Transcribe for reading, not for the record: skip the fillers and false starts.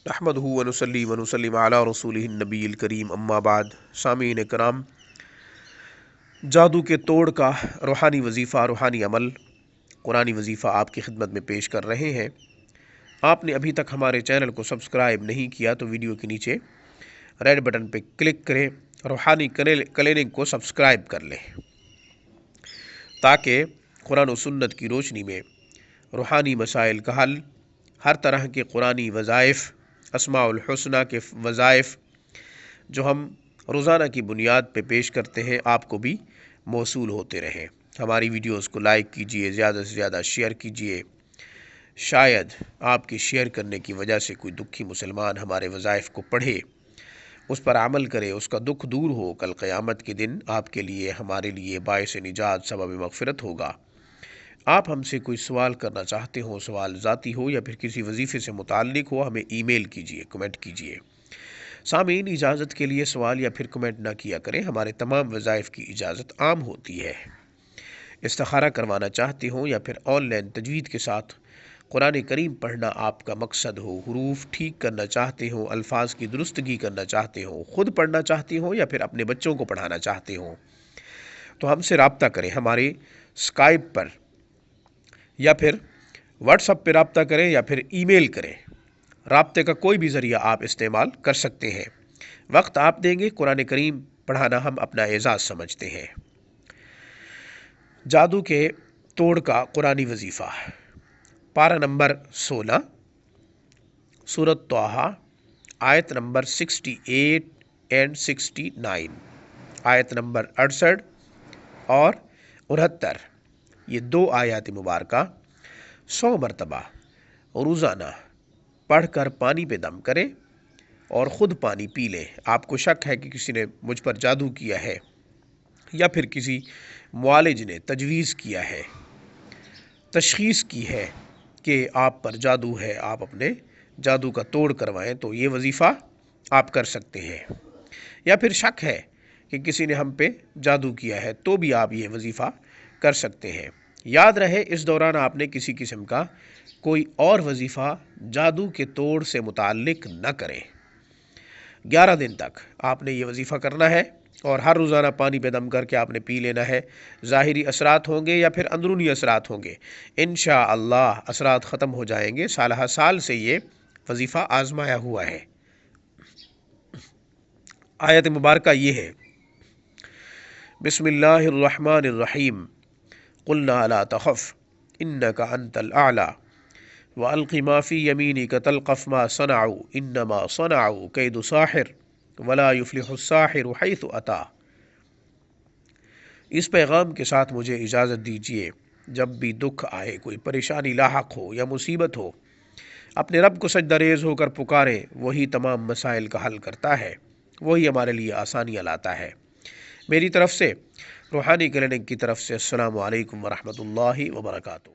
نحمدہ ونصلی ونسلم علی رسولہ النبی الکریم اما بعد۔ سامعین کرام، جادو کے توڑ کا روحانی وظیفہ، روحانی عمل، قرآنی وظیفہ آپ کی خدمت میں پیش کر رہے ہیں۔ آپ نے ابھی تک ہمارے چینل کو سبسکرائب نہیں کیا تو ویڈیو کے نیچے ریڈ بٹن پہ کلک کریں، روحانی کلینک کو سبسکرائب کر لیں تاکہ قرآن و سنت کی روشنی میں روحانی مسائل کا حل، ہر طرح کے قرآنی وظائف، اسماء الحسنہ کے وظائف جو ہم روزانہ کی بنیاد پہ پیش کرتے ہیں، آپ کو بھی موصول ہوتے رہیں۔ ہماری ویڈیوز کو لائک کیجئے، زیادہ سے زیادہ شیئر کیجئے۔ شاید آپ کے شیئر کرنے کی وجہ سے کوئی دکھی مسلمان ہمارے وظائف کو پڑھے، اس پر عمل کرے، اس کا دکھ دور ہو۔ کل قیامت کے دن آپ کے لیے، ہمارے لیے باعث نجات، سبب مغفرت ہوگا۔ آپ ہم سے کوئی سوال کرنا چاہتے ہو، سوال ذاتی ہو یا پھر کسی وظیفے سے متعلق ہو، ہمیں ای میل کیجئے، کمنٹ کیجئے۔ سامعین، اجازت کے لیے سوال یا پھر کمنٹ نہ کیا کریں، ہمارے تمام وظائف کی اجازت عام ہوتی ہے۔ استخارہ کروانا چاہتے ہوں یا پھر آن لائن تجوید کے ساتھ قرآن کریم پڑھنا آپ کا مقصد ہو، حروف ٹھیک کرنا چاہتے ہوں، الفاظ کی درستگی کرنا چاہتے ہوں، خود پڑھنا چاہتے ہوں یا پھر اپنے بچوں کو پڑھانا چاہتے ہوں، تو ہم سے رابطہ کریں۔ ہمارے اسکائپ پر یا پھر واٹس ایپ پہ رابطہ کریں یا پھر ای میل کریں۔ رابطے کا کوئی بھی ذریعہ آپ استعمال کر سکتے ہیں۔ وقت آپ دیں گے، قرآن کریم پڑھانا ہم اپنا اعزاز سمجھتے ہیں۔ جادو کے توڑ کا قرآنی وظیفہ، پارہ نمبر 16، سورۃ طٰہٰ، آیت نمبر 68 اینڈ 69، آیت نمبر 68 اور 69، یہ دو آیات مبارکہ 100 مرتبہ روزانہ پڑھ کر پانی پہ دم کریں اور خود پانی پی لیں۔ آپ کو شک ہے کہ کسی نے مجھ پر جادو کیا ہے یا پھر کسی معالج نے تجویز کیا ہے، تشخیص کی ہے کہ آپ پر جادو ہے، آپ اپنے جادو کا توڑ کروائیں، تو یہ وظیفہ آپ کر سکتے ہیں۔ یا پھر شک ہے کہ کسی نے ہم پہ جادو کیا ہے تو بھی آپ یہ وظیفہ کر سکتے ہیں۔ یاد رہے، اس دوران آپ نے کسی قسم کا کوئی اور وظیفہ جادو کے توڑ سے متعلق نہ کریں۔ 11 دن تک آپ نے یہ وظیفہ کرنا ہے اور ہر روزانہ پانی پہ دم کر کے آپ نے پی لینا ہے۔ ظاہری اثرات ہوں گے یا پھر اندرونی اثرات ہوں گے، انشاءاللہ اثرات ختم ہو جائیں گے۔ سالہ سال سے یہ وظیفہ آزمایا ہوا ہے۔ آیت مبارکہ یہ ہے، بسم اللہ الرحمن الرحیم، قلنا لا تخف انک انت الاعلی وَأَلْقِ مَا فِي يَمِينِكَ تَلْقَفْ مَا صَنَعُوا إِنَّمَا صَنَعُوا كَيْدُ سَاحِرٍ وَلَا يُفْلِحُ السَّاحِرُ حَيْثُ أَتَىٰ۔ اس پیغام کے ساتھ مجھے اجازت دیجیے، جب بھی دکھ آئے، کوئی پریشانی لاحق ہو یا مصیبت ہو، اپنے رب کو سجدہ ریز ہو کر پکاریں، وہی تمام مسائل کا حل کرتا ہے، وہی ہمارے لیے آسانیاں لاتا ہے۔ میری طرف سے، روحانی کلینک کی طرف سے، السلام علیکم ورحمۃ اللہ وبرکاتہ۔